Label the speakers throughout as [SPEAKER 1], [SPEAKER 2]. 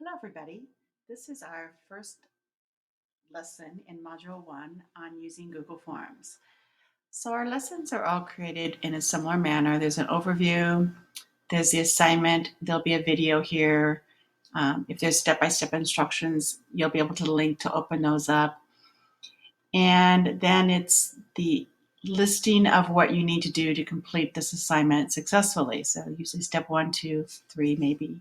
[SPEAKER 1] Hello, everybody. This is our first lesson in Module 1 on using Google Forms. So our lessons are all created in a similar manner. There's an overview, there's the assignment, there'll be a video here. If there's step-by-step instructions, you'll be able to link to open those up. And then it's the listing of what you need to do to complete this assignment successfully. So usually step 1, 2, 3, maybe.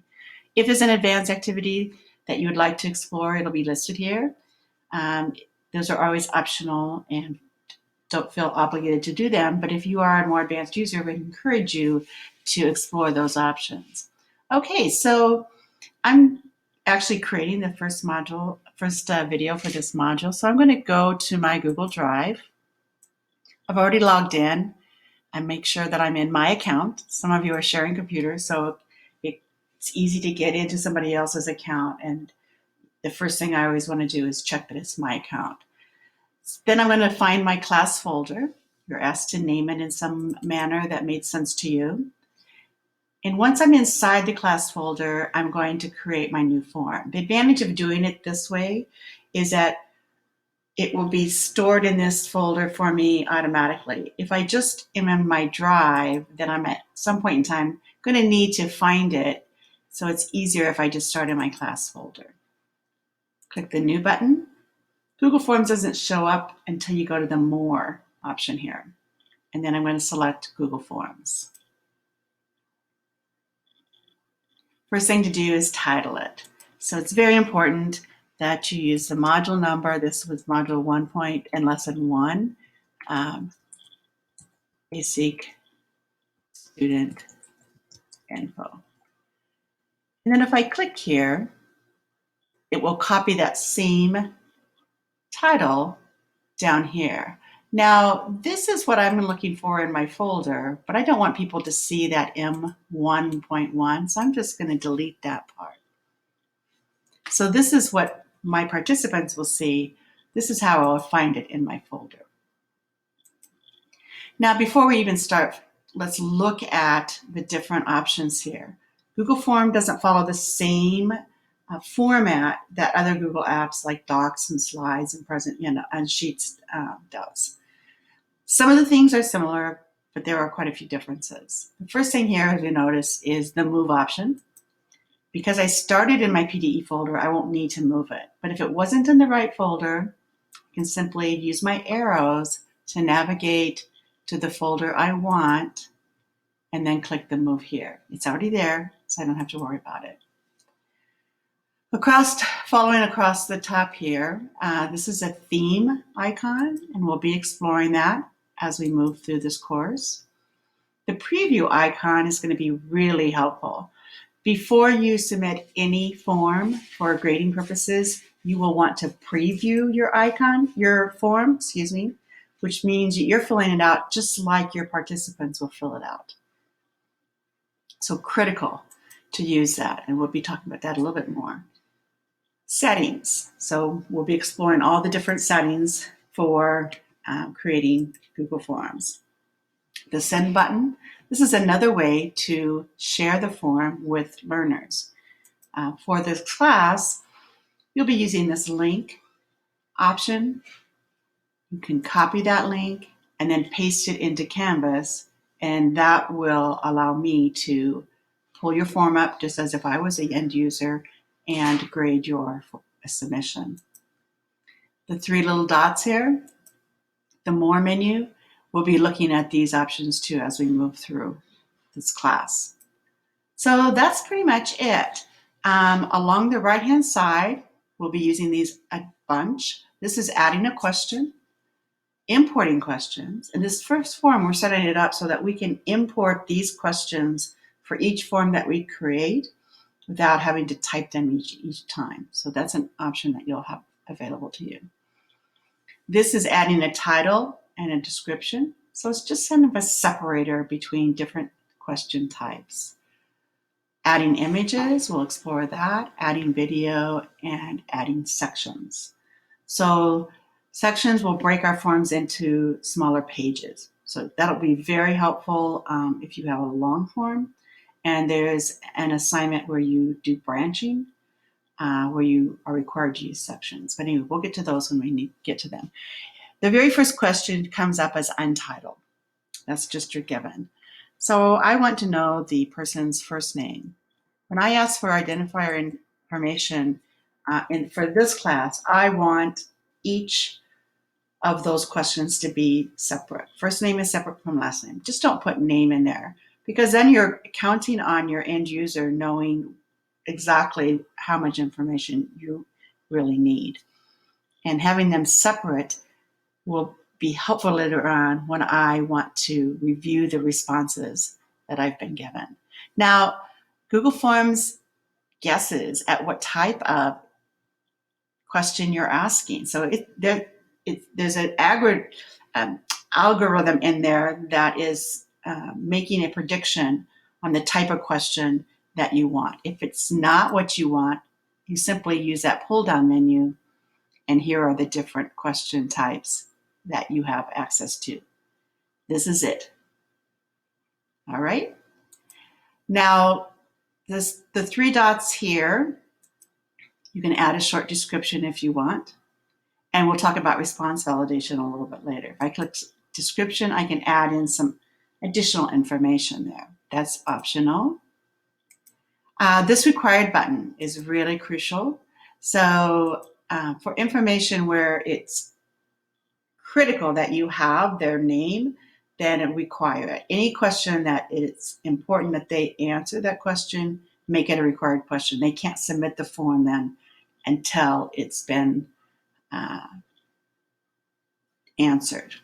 [SPEAKER 1] If there's an advanced activity that you would like to explore, it'll be listed here. Those are always optional and don't feel obligated to do them. But if you are a more advanced user, we encourage you to explore those options. Okay, so I'm actually creating the first video for this module. So I'm going to go to my Google Drive. I've already logged in and make sure that I'm in my account. Some of you are sharing computers, so it's easy to get into somebody else's account. And the first thing I always want to do is check that it's my account. Then I'm going to find my class folder. You're asked to name it in some manner that made sense to you. And once I'm inside the class folder, I'm going to create my new form. The advantage of doing it this way is that it will be stored in this folder for me automatically. If I just am in my drive, then I'm at some point in time going to need to find it. So it's easier if I just start in my class folder. Click the New button. Google Forms doesn't show up until you go to the More option here. And then I'm going to select Google Forms. First thing to do is title it. So it's very important that you use the module number. This was module 1 and lesson 1, basic student info. And then if I click here, it will copy that same title down here. Now, this is what I'm looking for in my folder, but I don't want people to see that M1.1, so I'm just going to delete that part. So this is what my participants will see. This is how I'll find it in my folder. Now, before we even start, let's look at the different options here. Google Form doesn't follow the same format that other Google apps like Docs and Slides and Sheets does. Some of the things are similar, but there are quite a few differences. The first thing here to notice is the Move option. Because I started in my PDE folder, I won't need to move it. But if it wasn't in the right folder, I can simply use my arrows to navigate to the folder I want and then click the Move here. It's already there, so I don't have to worry about it. Following across the top here, this is a theme icon, and we'll be exploring that as we move through this course. The preview icon is going to be really helpful. Before you submit any form for grading purposes, you will want to preview your form, which means that you're filling it out just like your participants will fill it out. So critical to use that, and we'll be talking about that a little bit more. Settings. So we'll be exploring all the different settings for creating Google Forms. The Send button. This is another way to share the form with learners. For this class, you'll be using this link option. You can copy that link and then paste it into Canvas, and that will allow me to pull your form up just as if I was the end user and grade your submission. The 3 little dots here, the More menu, we'll be looking at these options too as we move through this class. So that's pretty much it. Along the right-hand side, we'll be using these a bunch. This is adding a question, importing questions. In this first form, we're setting it up so that we can import these questions for each form that we create without having to type them each time. So that's an option that you'll have available to you. This is adding a title and a description. So it's just kind of a separator between different question types. Adding images, we'll explore that, adding video, and adding sections. So sections will break our forms into smaller pages. So that'll be very helpful if you have a long form. And there's an assignment where you do branching. where you are required to use sections. But anyway, we'll get to those when we get to them. The very first question comes up as untitled. That's just your given. So I want to know the person's first name. When I ask for identifier information for this class, I want each of those questions to be separate. First name is separate from last name. Just don't put name in there, because then you're counting on your end user knowing exactly how much information you really need. And having them separate will be helpful later on when I want to review the responses that I've been given. Now, Google Forms guesses at what type of question you're asking. So there's an algorithm in there that is making a prediction on the type of question that you want. If it's not what you want, you simply use that pull-down menu, and here are the different question types that you have access to. This is it. All right. Now, the three dots here, you can add a short description if you want. And we'll talk about response validation a little bit later. If I click description, I can add in some additional information there. That's optional. This required button is really crucial. So for information where it's critical that you have their name, then require it. Any question that it's important that they answer that question, make it a required question. They can't submit the form then until it's been answered.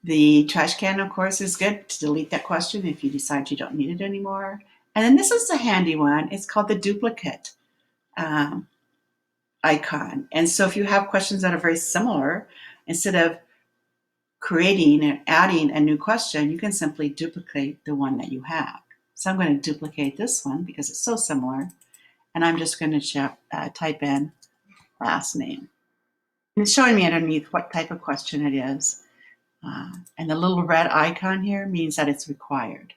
[SPEAKER 1] The trash can, of course, is good to delete that question if you decide you don't need it anymore. And then this is a handy one. It's called the duplicate icon. And so if you have questions that are very similar, instead of creating and adding a new question, you can simply duplicate the one that you have. So I'm going to duplicate this one because it's so similar. And I'm just going to type in last name. And it's showing me underneath what type of question it is. And the little red icon here means that it's required.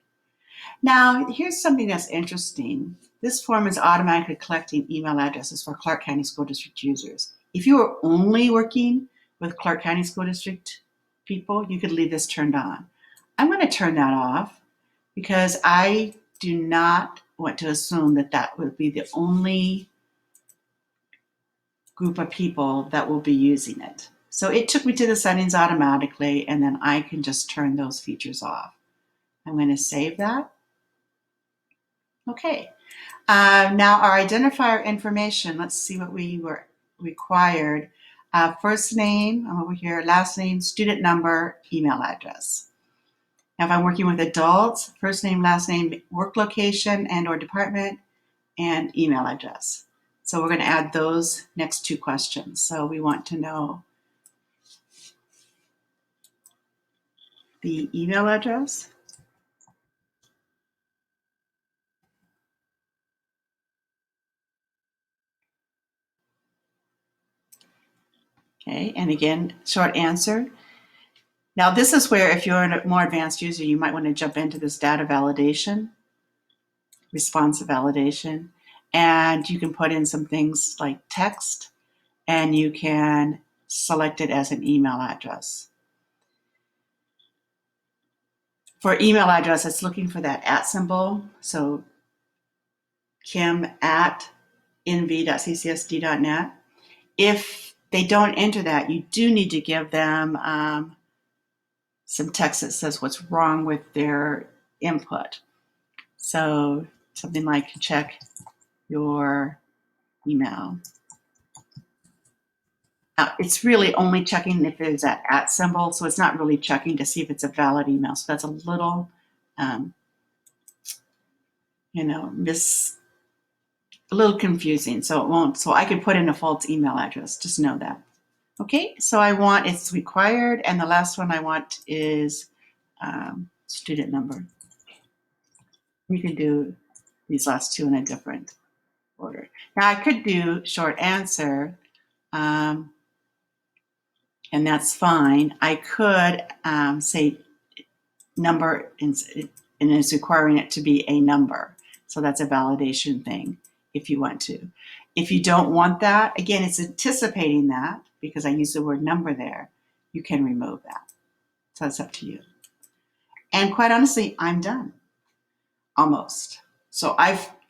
[SPEAKER 1] Now, here's something that's interesting. This form is automatically collecting email addresses for Clark County School District users. If you are only working with Clark County School District people, you could leave this turned on. I'm going to turn that off because I do not want to assume that that would be the only group of people that will be using it. So it took me to the settings automatically, and then I can just turn those features off. I'm going to save that. Okay. Now our identifier information, let's see what we were required. First name, I'm over here, last name, student number, email address. Now if I'm working with adults, first name, last name, work location and or department, and email address. So we're going to add those next two questions. So we want to know the email address. Okay, and again, short answer. Now this is where if you're a more advanced user, you might want to jump into this data validation, responsive validation, and you can put in some things like text, and you can select it as an email address. For email address, it's looking for that @ symbol. So kim@nv.ccsd.net. If they don't enter that, you do need to give them some text that says what's wrong with their input. So something like check your email. It's really only checking if there's that @ symbol, so it's not really checking to see if it's a valid email. So that's a little, a little confusing. So it won't. So I could put in a false email address. Just know that. Okay. So I want it's required, and the last one I want is student number. You can do these last two in a different order. Now I could do short answer. And that's fine. I could say number, and it's requiring it to be a number. So that's a validation thing. if you want to. If you don't want that, again, it's anticipating that because I use the word number there, you can remove that. So it's up to you. And quite honestly, I'm done. Almost. So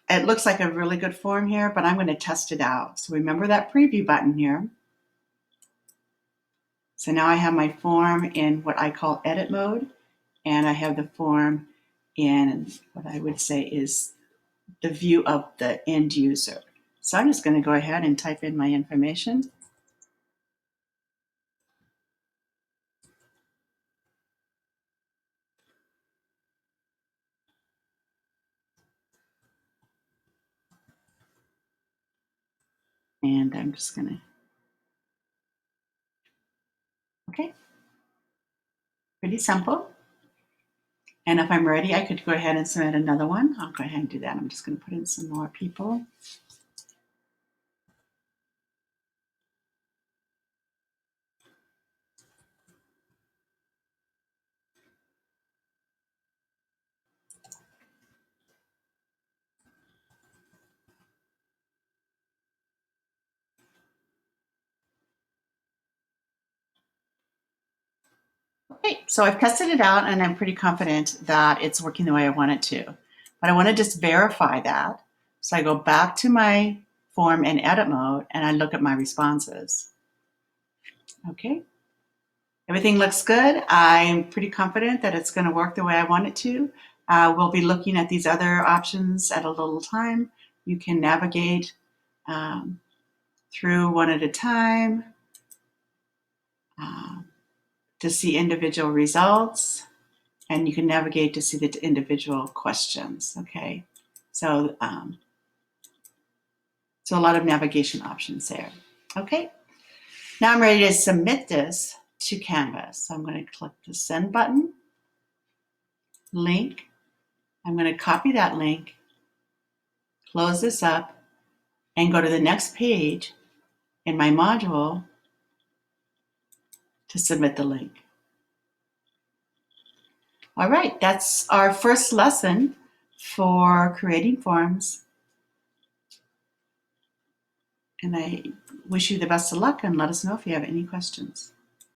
[SPEAKER 1] it looks like a really good form here, but I'm going to test it out. So remember that preview button here. So now I have my form in what I call edit mode, and I have the form in what I would say is the view of the end user. So I'm just going to go ahead and type in my information. And I'm just going to, okay, pretty simple. And if I'm ready, I could go ahead and submit another one. I'll go ahead and do that. I'm just going to put in some more people. Okay, so I've tested it out and I'm pretty confident that it's working the way I want it to. But I want to just verify that. So I go back to my form in edit mode and I look at my responses. Okay, everything looks good. I'm pretty confident that it's going to work the way I want it to. We'll be looking at these other options at a little time. You can navigate through one at a time to see individual results, and you can navigate to see the individual questions. Okay, so so a lot of navigation options there. Okay, now I'm ready to submit this to Canvas. So I'm going to click the send button, link. I'm going to copy that link, close this up, and go to the next page in my module to submit the link. All right, that's our first lesson for creating forms. And I wish you the best of luck and let us know if you have any questions.